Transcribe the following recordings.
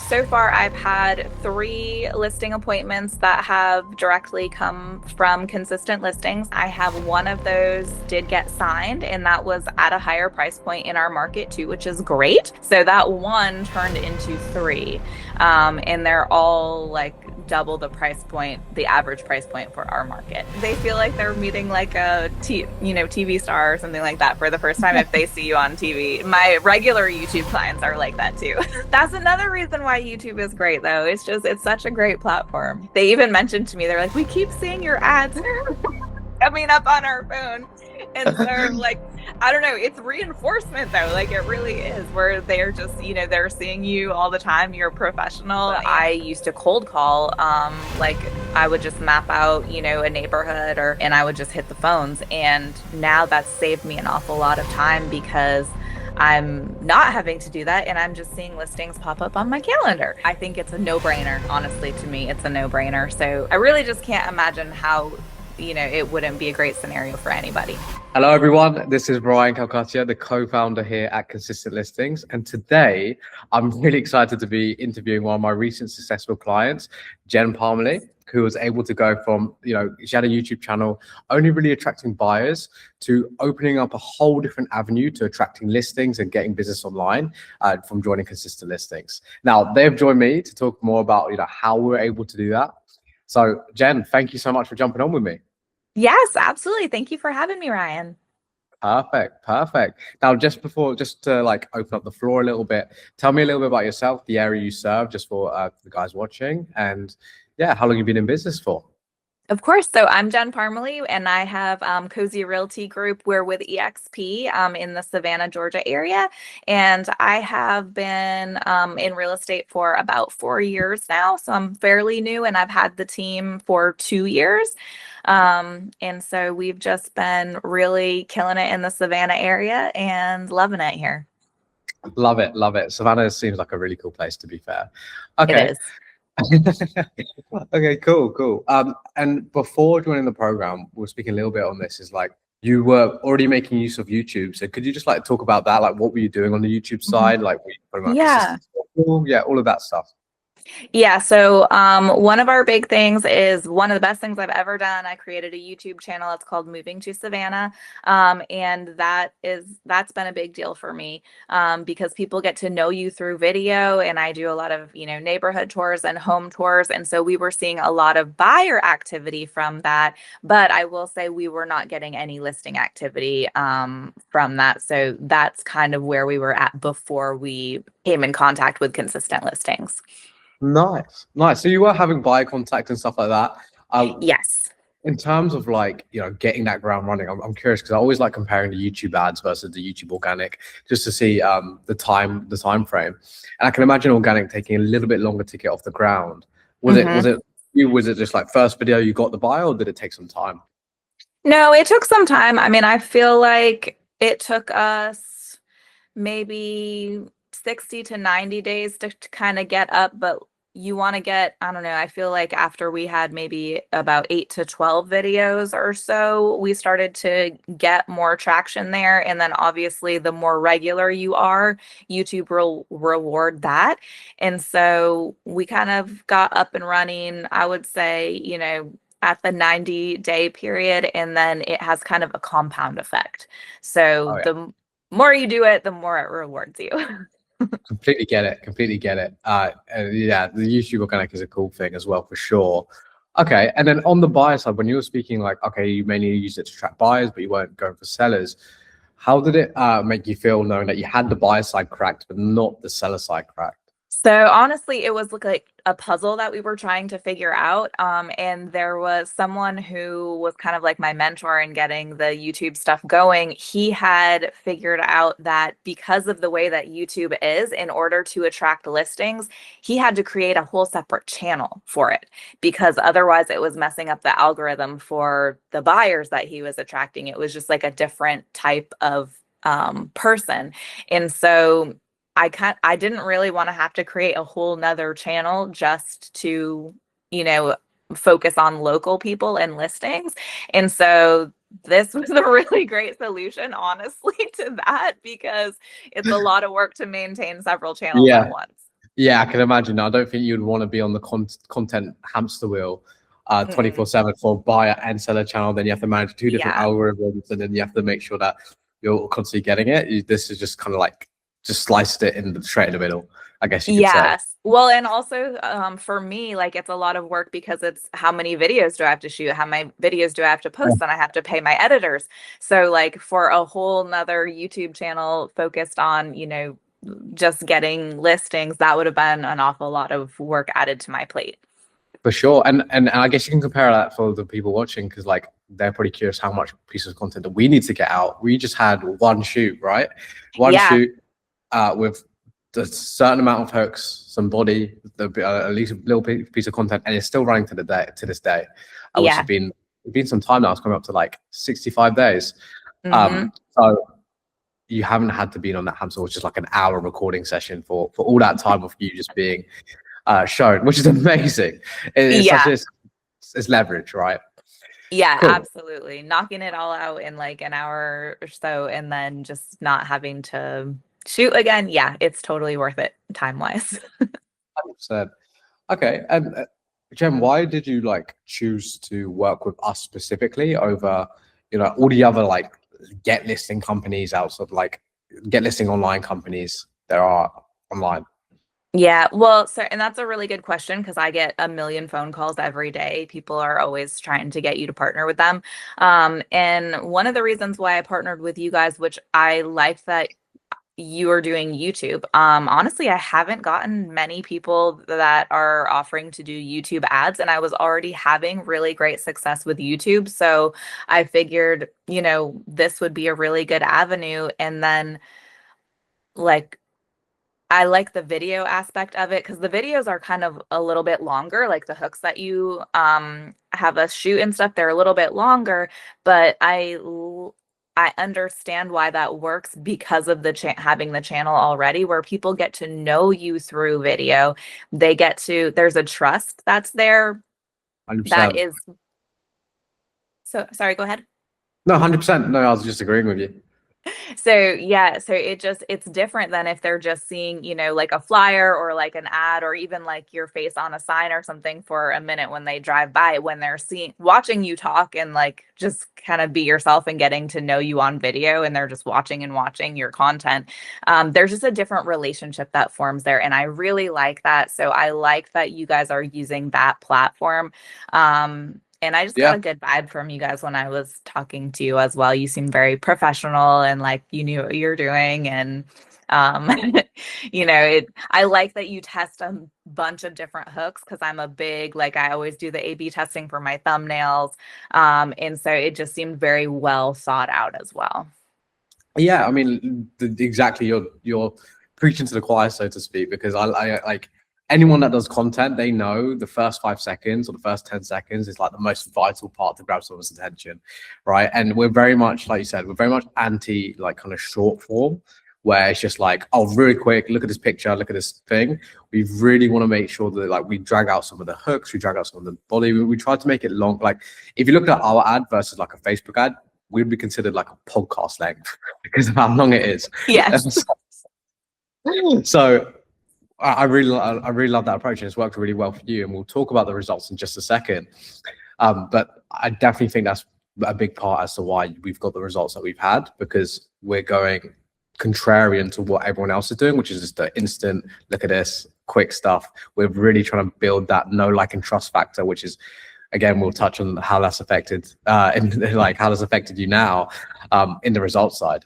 So far, I've had 3 listing appointments that have directly come from consistent listings. I have one of those did get signed, and that was at a higher price point in our market too, which is great. So that one turned into 3, and they're all like double the price point, the average price point for our market. They feel like they're meeting like a TV star or something like that for the first time if they see you on TV. My regular YouTube clients are like that too. That's another reason why YouTube is great though. It's such a great platform. They even mentioned to me, they're like, we keep seeing your ads coming up on our phone. And so like, I don't know, it's reinforcement though. Like it really is where they're just, they're seeing you all the time. You're a professional. I used to cold call, like I would just map out, a neighborhood and I would just hit the phones. And now that's saved me an awful lot of time because I'm not having to do that and I'm just seeing listings pop up on my calendar. I think it's a no-brainer, honestly, to me. It's a no-brainer. So I really just can't imagine how, it wouldn't be a great scenario for anybody. Hello, everyone. This is Ryan Calcatia, the co-founder here at Consistent Listings. And today I'm really excited to be interviewing one of my recent successful clients, Jen Parmalee, who was able to go from, she had a YouTube channel only really attracting buyers to opening up a whole different avenue to attracting listings and getting business online from joining Consistent Listings. Now, they've joined me to talk more about, how we're able to do that. So Jen, thank you so much for jumping on with me. Yes, absolutely. Thank you for having me, Ryan. Perfect. Now, just to like open up the floor a little bit, tell me a little bit about yourself, the area you serve, just for the guys watching, and yeah, how long you've been in business for. Of course. So I'm Jen Parmalee, and I have Cozy Realty Group. We're with EXP in the Savannah, Georgia area. And I have been in real estate for about 4 years now. So I'm fairly new, and I've had the team for 2 years. And so we've just been really killing it in the Savannah area and loving it here. Love it. Savannah seems like a really cool place, to be fair. It Okay. is. Okay, cool. And before joining the program, we're speaking a little bit on this, is like you were already making use of YouTube. So could you just like talk about that? Like what were you doing on the YouTube side? Like were you putting out Yeah. yeah, all of that stuff. Yeah, so one of our big things is one of the best things I've ever done. I created a YouTube channel. It's called Moving to Savannah, and that's been a big deal for me because people get to know you through video, and I do a lot of neighborhood tours and home tours, and so we were seeing a lot of buyer activity from that. But I will say we were not getting any listing activity from that. So that's kind of where we were at before we came in contact with consistent listings. Nice. So you were having buyer contact and stuff like that. Yes. In terms of like, getting that ground running, I'm curious because I always like comparing the YouTube ads versus the YouTube organic just to see the time frame. And I can imagine organic taking a little bit longer to get off the ground. Was it just like first video you got the buyer, or did it take some time? No, it took some time. I mean, I feel like it took us maybe 60 to 90 days to kind of get up, but you want to get, I don't know, I feel like after we had maybe about 8 to 12 videos or so, we started to get more traction there. And then obviously the more regular you are, YouTube will reward that. And so we kind of got up and running, I would say, at the 90-day period, and then it has kind of a compound effect. So the more you do it, the more it rewards you. Completely get it. And yeah, the YouTube organic is a cool thing as well, for sure. Okay, and then on the buyer side, when you were speaking, like, okay, you mainly used it to attract buyers, but you weren't going for sellers. How did it make you feel knowing that you had the buyer side cracked, but not the seller side cracked? So honestly, it was like a puzzle that we were trying to figure out. And there was someone who was kind of like my mentor in getting the YouTube stuff going. He had figured out that because of the way that YouTube is, in order to attract listings, he had to create a whole separate channel for it because otherwise it was messing up the algorithm for the buyers that he was attracting. It was just like a different type of person. And so I didn't really want to have to create a whole nother channel just to, focus on local people and listings. And so this was a really great solution, honestly, to that, because it's a lot of work to maintain several channels at once. Yeah, I can imagine. I don't think you'd want to be on the content hamster wheel 24/7 for buyer and seller channel. Then you have to manage two different Yeah. algorithms, and then you have to make sure that you're constantly getting it. This is just kind of like just sliced it in straight in the middle, I guess you could say. Yes. Well, and also for me, like it's a lot of work because it's how many videos do I have to shoot? How many videos do I have to post? Then I have to pay my editors. So like for a whole nother YouTube channel focused on, just getting listings, that would have been an awful lot of work added to my plate. For sure, and I guess you can compare that for the people watching because like they're pretty curious how much piece of content that we need to get out. We just had one shoot, right? One Yeah. shoot with a certain amount of hooks, some body, at least a little piece of content, and it's still running to this day, which has Yeah. been some time now. It's coming up to like 65 days. Hmm. So you haven't had to be on that hamster, which is like an hour recording session for all that time of you just being shown, which is amazing. It's such Yeah. a it's leverage, right? Yeah, Cool. absolutely. Knocking it all out in like an hour or so and then just not having to shoot again. Yeah, it's totally worth it time-wise. 100%. Okay, and Jen, why did you like choose to work with us specifically over, all the other like get listing companies outside, like get listing online companies there are online? Yeah, well, so and that's a really good question because I get a million phone calls every day. People are always trying to get you to partner with them. And one of the reasons why I partnered with you guys, which I like that you are doing YouTube. Honestly, I haven't gotten many people that are offering to do YouTube ads, and I was already having really great success with YouTube. So I figured, this would be a really good avenue. And then, like, I like the video aspect of it because the videos are kind of a little bit longer, like the hooks that you have us shoot and stuff, they're a little bit longer, but I understand why that works because of the having the channel already where people get to know you through video. There's a trust that's there that 100%. is so sorry, go ahead. No, 100%. No, I was just agreeing with you. So yeah, so it's different than if they're just seeing, like a flyer or like an ad or even like your face on a sign or something for a minute when they drive by, when they're watching you talk and like just kind of be yourself and getting to know you on video and they're just watching and watching your content. There's just a different relationship that forms there. And I really like that. So I like that you guys are using that platform. And I just got Yeah. a good vibe from you guys when I was talking to you as well. You seemed very professional and like you knew what you're doing. And um, I like that you test a bunch of different hooks because I'm a big, like I always do the A/B testing for my thumbnails. And so it just seemed very well thought out as well. Yeah, I mean, exactly. You're preaching to the choir, so to speak, because I like anyone that does content, they know the first 5 seconds or the first 10 seconds is like the most vital part to grab someone's attention, right? And we're very much, like you said, we're very much anti like kind of short form, where it's just like, oh, really quick, look at this picture, look at this thing. We really want to make sure that like we drag out some of the hooks, we drag out some of the body. We try to make it long. Like if you look at our ad versus like a Facebook ad, we'd be considered like a podcast length because of how long it is. Yes. So I really love that approach, and it's worked really well for you. And we'll talk about the results in just a second. But I definitely think that's a big part as to why we've got the results that we've had, because we're going contrarian to what everyone else is doing, which is just the instant look at this quick stuff. We're really trying to build that know, like, and trust factor, which is, again, we'll touch on how that's affected in like how that's affected you now in the results side.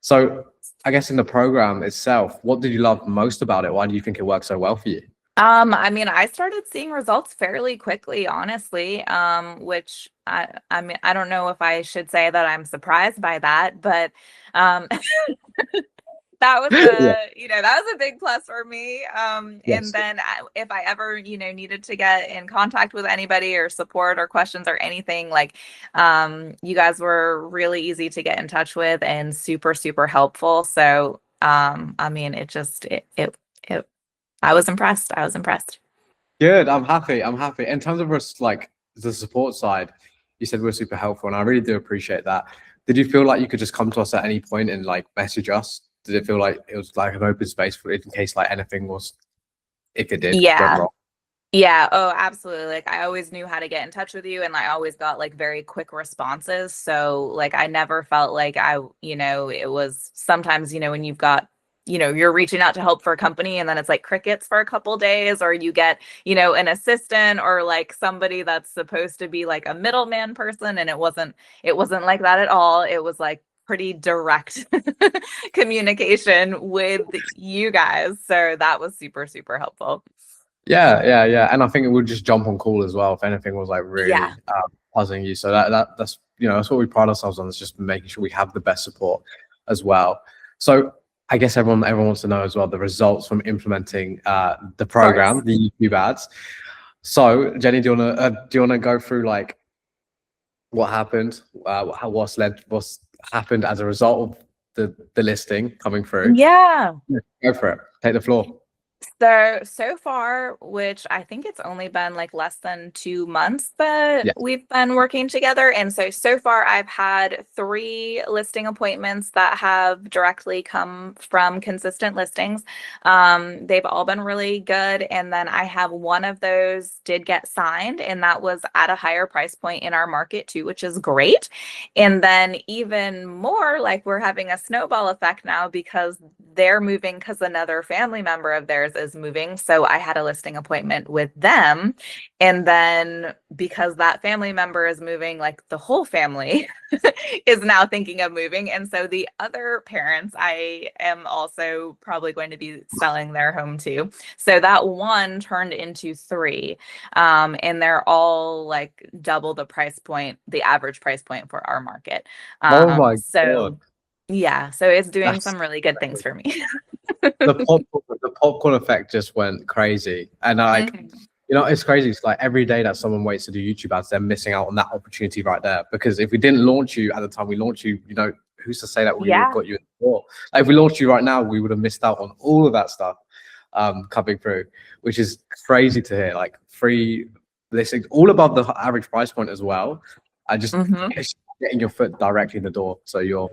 So I guess in the program itself, what did you love most about it? Why do you think it worked so well for you? I mean, I started seeing results fairly quickly, honestly, which I mean, I don't know if I should say that I'm surprised by that, but um, that was Yeah. that was a big plus for me. And Yes. then if I ever, needed to get in contact with anybody or support or questions or anything, like, you guys were really easy to get in touch with and super, super helpful. So, I mean, it I was impressed. I was impressed. Good. I'm happy. I'm happy. In terms of us, like the support side, you said we're super helpful, and I really do appreciate that. Did you feel like you could just come to us at any point and like message us? Did it feel like it was like an open space for in case like anything was if it did went Yeah. wrong? Yeah. Oh, absolutely. Like I always knew how to get in touch with you and I always got like very quick responses. So like I never felt like it was sometimes, when you've got, you're reaching out to help for a company and then it's like crickets for a couple days, or you get, an assistant or like somebody that's supposed to be like a middleman person, and it wasn't like that at all. It was like pretty direct communication with you guys. So that was super, super helpful. Yeah. And I think it would just jump on call as well if anything was like Yeah. really puzzling you. So that's that's what we pride ourselves on, is just making sure we have the best support as well. So I guess everyone wants to know as well the results from implementing the Of course. program, the YouTube ads. So Jenny, do you wanna go through like what happened, what's happened as a result of the listing coming through? Yeah. Yeah, go for it. Take the floor. So far, which I think it's only been like less than 2 months that Yeah. we've been working together. And so far I've had three listing appointments that have directly come from consistent listings. They've all been really good. And then I have one of those did get signed, and that was at a higher price point in our market too, which is great. And then even more, like we're having a snowball effect now because they're moving, because another family member of theirs is moving. So I had a listing appointment with them. And then because that family member is moving, like the whole family is now thinking of moving. And so the other parents, I am also probably going to be selling their home to. So that one turned into three. And they're all like double the price point, the average price point for our market. Oh my God. So yeah, so it's doing That's some really good things for me. the popcorn effect just went crazy. And like, Mhm. it's crazy. It's like every day that someone waits to do YouTube ads, they're missing out on that opportunity right there. Because if we didn't launch you at the time we launched you, who's to say that we would have Yeah. got you in the door? Like if we launched you right now, we would have missed out on all of that stuff coming through, which is crazy to hear. Like free listings, all above the average price point as well. I just Hmm. it's getting your foot directly in the door, so you're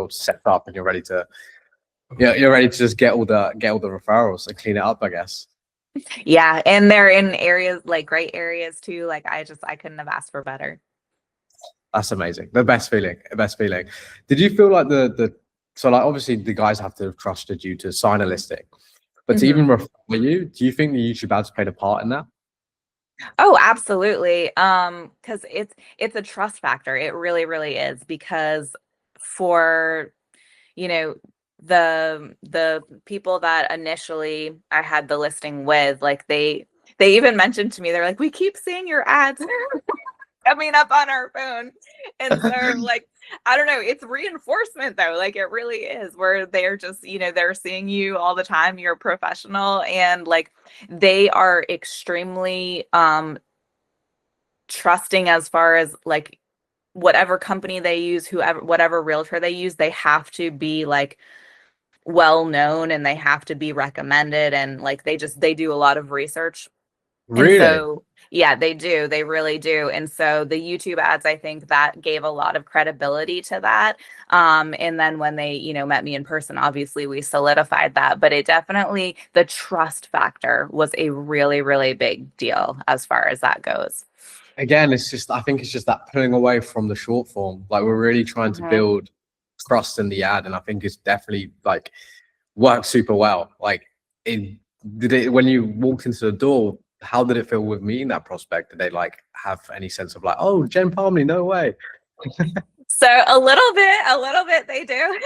set up and you're ready to, yeah, you're ready to just get all the referrals and clean it up, I guess. Yeah, and they're in areas like great areas too. Like I couldn't have asked for better. That's amazing. The best feeling. The best feeling. Did you feel like the so like obviously the guys have to have trusted you to sign a listing, but to Hmm. even refer you, do you think the YouTube ads played a part in that? Oh, absolutely. Because it's a trust factor. It really, really is. Because for you know the people that initially I had the listing with, like they even mentioned to me, they're like, we keep seeing your ads coming up on our phone. And so like, I don't know, it's reinforcement though. Like it really is, where they're just, they're seeing you all the time, you're a professional, and like they are extremely trusting as far as like whatever company they use, whoever, whatever realtor they use, they have to be like well known and they have to be recommended, and like they do a lot of research. And Really? so yeah, they do, they really do. And so the YouTube ads, I think that gave a lot of credibility to that. And then when they, met me in person, obviously we solidified that, but it definitely, the trust factor was a really, really big deal as far as that goes. Again, I think it's just that pulling away from the short form. Like we're really trying to Mhm. build trust in the ad, and I think it's definitely like worked super well. Like it did it when you walked into the door. How did it feel with meeting that prospect? Did they like have any sense of like, oh, Jen Palmley, no way? So a little bit they do.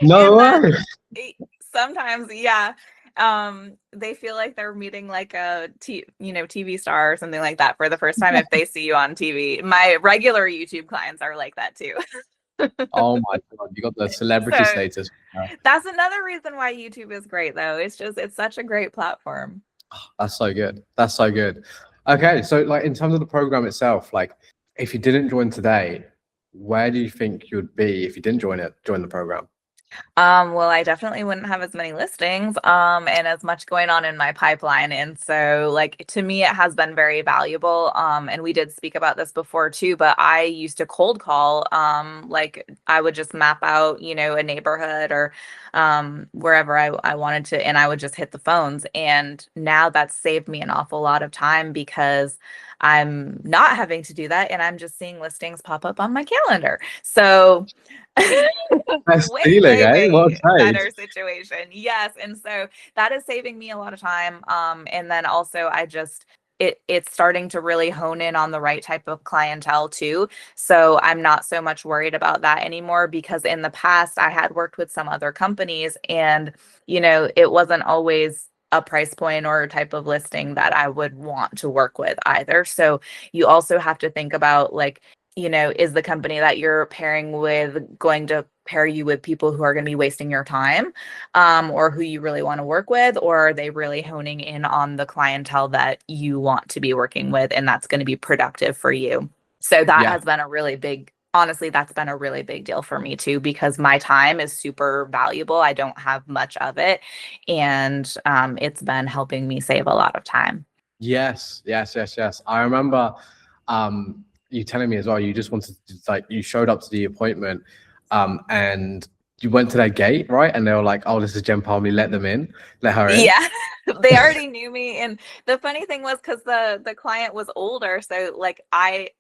No And then way. sometimes, yeah, they feel like they're meeting like a TV star or something like that for the first time if they see you on TV. My regular YouTube clients are like that too. Oh my God, you got the celebrity So status. that's another reason why YouTube is great though. It's such a great platform. That's so good. That's so good. Okay, so like in terms of the program itself, like if you didn't join today, where do you think you'd be if you didn't join the program? Well, I definitely wouldn't have as many listings, and as much going on in my pipeline. And so, like, to me, it has been very valuable. And we did speak about this before too, but I used to cold call. Like I would just map out, a neighborhood or wherever I wanted to, and I would just hit the phones. And now that's saved me an awful lot of time because I'm not having to do that, and I'm just seeing listings pop up on my calendar. So Best feeling, eh? Well way played. better situation. Yes. And so that is saving me a lot of time. And then also it's starting to really hone in on the right type of clientele too. So I'm not so much worried about that anymore because in the past I had worked with some other companies and, it wasn't always a price point or a type of listing that I would want to work with either. So you also have to think about like, is the company that you're pairing with going to pair you with people who are going to be wasting your time, or who you really want to work with, or are they really honing in on the clientele that you want to be working with and that's going to be productive for you? So that Yeah. has been a really big, honestly, that's been a really big deal for me too, because my time is super valuable. I don't have much of it. And it's been helping me save a lot of time. Yes, yes, yes, yes. I remember you telling me as well, you just wanted to like you showed up to the appointment and you went to their gate, right? And they were like, oh, this is Jen Palmy, let them in, let her in. Yeah, they already knew me. And the funny thing was because the client was older, so like I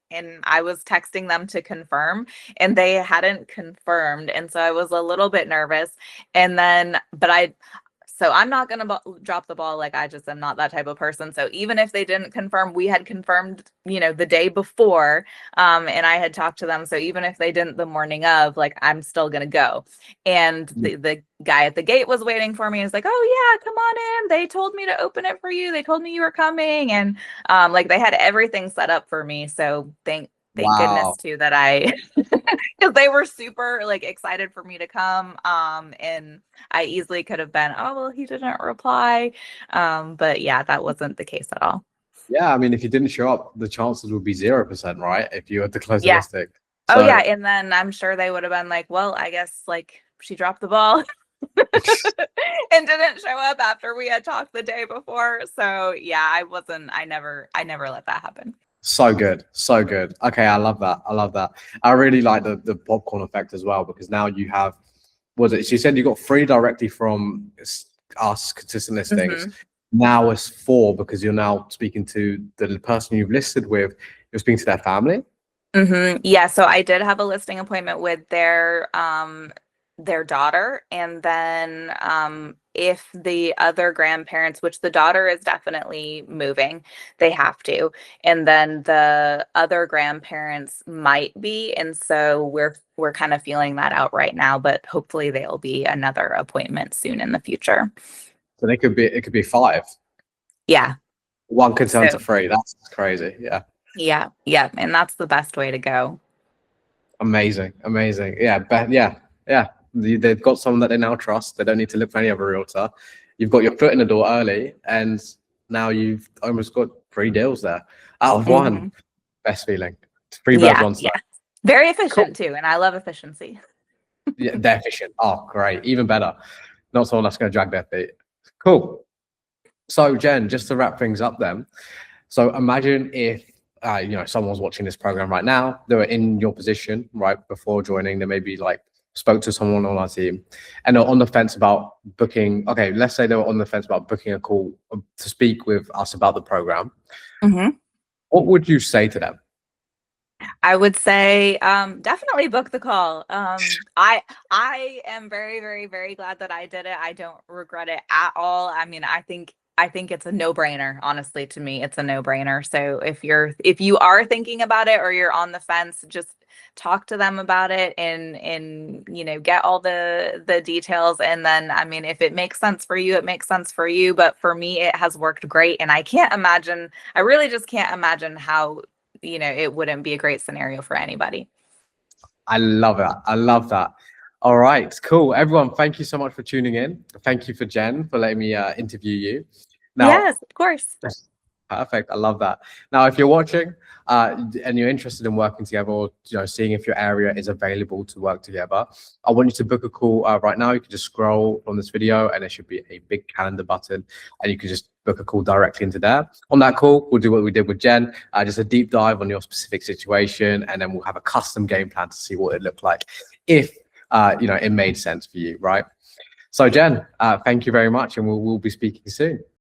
was texting them to confirm and they hadn't confirmed. And so I was a little bit nervous. And then but I so I'm not going to drop the ball. Like I just am not that type of person. So even if they didn't confirm, we had confirmed, the day before, and I had talked to them. So even if they didn't the morning of, like I'm still going to go. And the guy at the gate was waiting for me. He's like, "Oh yeah, come on in. They told me to open it for you. They told me you were coming." And like they had everything set up for me. So thank goodness Wow. too that I because they were super like excited for me to come. And I easily could have been, oh, well, he didn't reply. But yeah, that wasn't the case at all. Yeah, I mean, if you didn't show up, the chances would be 0%, right? If you had to close the Yeah. listing. Oh, yeah. So And then I'm sure they would have been like, well, I guess like she dropped the ball and didn't show up after we had talked the day before. So yeah, I never let that happen. so good, so good. Okay, I love that. I love that. I really like the popcorn effect as well because now you have, was it? She said you got three directly from us consistent listings. Hmm. Now it's four because you're now speaking to the person you've listed with. You're speaking to their family. Yeah, so I did have a listing appointment with their daughter, and then if the other grandparents, which the daughter is definitely moving, they have to, and then the other grandparents might be, and so we're kind of feeling that out right now, but hopefully there'll be another appointment soon in the future. So they could be. It could be five. Yeah. One could turn to So three. That's crazy. Yeah. yeah, yeah, and that's the best way to go. Amazing, amazing. Yeah, yeah, yeah. They've got someone that they now trust. They don't need to look for any other realtor. You've got your foot in the door early, and now you've almost got three deals there out of one. Hmm. Best feeling. Three birds, Yeah, one stone. yeah. Very Cool. efficient too, and I love efficiency. Yeah, they're efficient. Oh, great. Even better. Not someone that's going to drag their feet. Cool. So, Jen, just to wrap things up then. So imagine if someone's watching this program right now, they were in your position right before joining, they maybe like spoke to someone on our team and they're on the fence about booking. Okay, let's say they were on the fence about booking a call to speak with us about the program. Hmm. What would you say to them? I would say definitely book the call. I am very, very, very glad that I did it. I don't regret it at all. I mean, I think it's a no-brainer, honestly, to me. It's a no-brainer. So if you are thinking about it or you're on the fence, just talk to them about it and get all the details. And then I mean, if it makes sense for you, it makes sense for you. But for me, it has worked great. And I really just can't imagine how it wouldn't be a great scenario for anybody. I love it. I love that. All right, cool. Everyone, thank you so much for tuning in. Thank you for Jen for letting me interview you. Now, Yes, of course. Perfect. I love that. Now, if you're watching and you're interested in working together, or seeing if your area is available to work together, I want you to book a call right now. You can just scroll on this video, and there should be a big calendar button, and you can just book a call directly into there. On that call, we'll do what we did with Jen, just a deep dive on your specific situation, and then we'll have a custom game plan to see what it looked like if it made sense for you, right? So, Jen, thank you very much, and we'll be speaking soon.